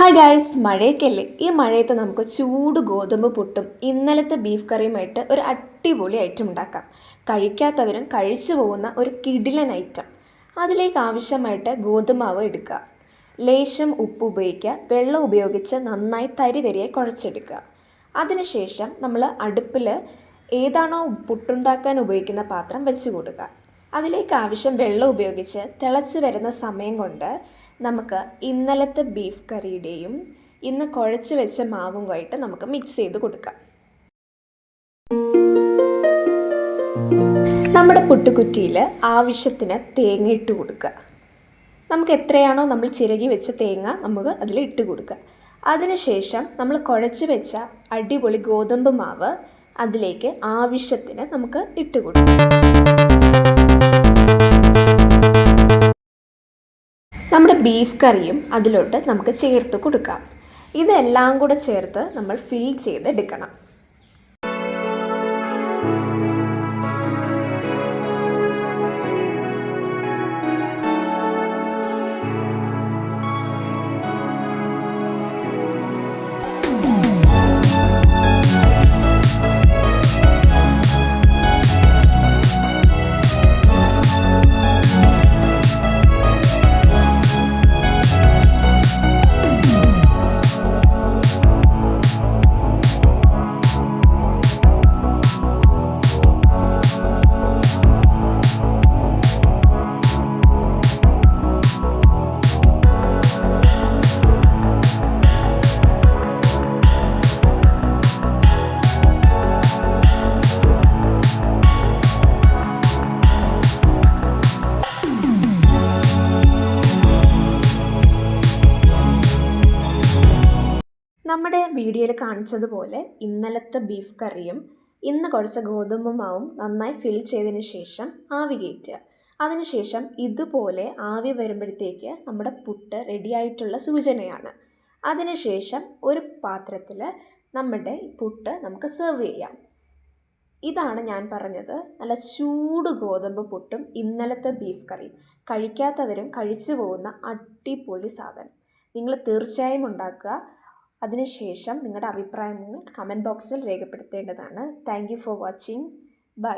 Hi guys, മഴയൊക്കെയല്ലേ. ഈ മഴയത്ത് നമുക്ക് ചൂട് ഗോതമ്പ് പുട്ടും ഇന്നലത്തെ ബീഫ് കറിയുമായിട്ട് ഒരു അടിപൊളി ഐറ്റം ഉണ്ടാക്കാം. കഴിക്കാത്തവരും കഴിച്ചു പോകുന്ന ഒരു കിടിലൻ ഐറ്റം. അതിലേക്ക് ആവശ്യമായിട്ട് ഗോതമ്പാവ് എടുക്കുക, ലേശം ഉപ്പ് ഉപയോഗിക്കുക, വെള്ളം ഉപയോഗിച്ച് നന്നായി തരിയായി കുഴച്ചെടുക്കുക. അതിനുശേഷം നമ്മൾ അടുപ്പിൽ ഏതാണോ പുട്ടുണ്ടാക്കാൻ ഉപയോഗിക്കുന്ന പാത്രം വെച്ച് കൊടുക്കുക. അതിലേക്ക് ആവശ്യം വെള്ളം ഉപയോഗിച്ച് തിളച്ച് വരുന്ന സമയം കൊണ്ട് നമുക്ക് ഇന്നലത്തെ ബീഫ് കറിയുടെയും ഇന്ന് കുഴച്ച് വെച്ച മാവുമായിട്ട് നമുക്ക് മിക്സ് ചെയ്ത് കൊടുക്കാം. നമ്മുടെ പുട്ടുകുറ്റിയിൽ ആവശ്യത്തിന് തേങ്ങ ഇട്ട് കൊടുക്കുക. നമുക്ക് എത്രയാണോ നമ്മൾ ചിരകി വെച്ച തേങ്ങ നമുക്ക് അതിൽ ഇട്ട് കൊടുക്കുക. അതിനുശേഷം നമ്മൾ കുഴച്ച് വെച്ച അടിപൊളി ഗോതമ്പ് മാവ് അതിലേക്ക് ആവശ്യത്തിന് നമുക്ക് ഇട്ട് കൊടുക്കാം. നമ്മുടെ ബീഫ് കറിയും അതിലോട്ട് നമുക്ക് ചേർത്ത് കൊടുക്കാം. ഇതെല്ലാം കൂടെ ചേർത്ത് നമ്മൾ ഫിൽ ചെയ്തെടുക്കണം. നമ്മുടെ വീഡിയോയിൽ കാണിച്ചതുപോലെ ഇന്നലത്തെ ബീഫ് കറിയും ഇന്ന് കുറച്ച് ഗോതമ്പ് മാവും നന്നായി ഫിൽ ചെയ്തതിന് ശേഷം ആവി കയറ്റുക. അതിനുശേഷം ഇതുപോലെ ആവി വരുമ്പോഴത്തേക്ക് നമ്മുടെ പുട്ട് റെഡിയായിട്ടുള്ള സൂചനയാണ്. അതിനുശേഷം ഒരു പാത്രത്തിൽ നമ്മുടെ പുട്ട് നമുക്ക് സെർവ് ചെയ്യാം. ഇതാണ് ഞാൻ പറഞ്ഞത്, നല്ല ചൂട് ഗോതമ്പ് പുട്ടും ഇന്നലത്തെ ബീഫ് കറിയും. കഴിക്കാത്തവരും കഴിച്ചു പോകുന്ന അടിപൊളി സാധനം. നിങ്ങൾ തീർച്ചയായും ഉണ്ടാക്കുക. അതിനുശേഷം നിങ്ങളുടെ അഭിപ്രായങ്ങൾ കമൻറ്റ് ബോക്സിൽ രേഖപ്പെടുത്തേണ്ടതാണ്. Thank you for watching. By.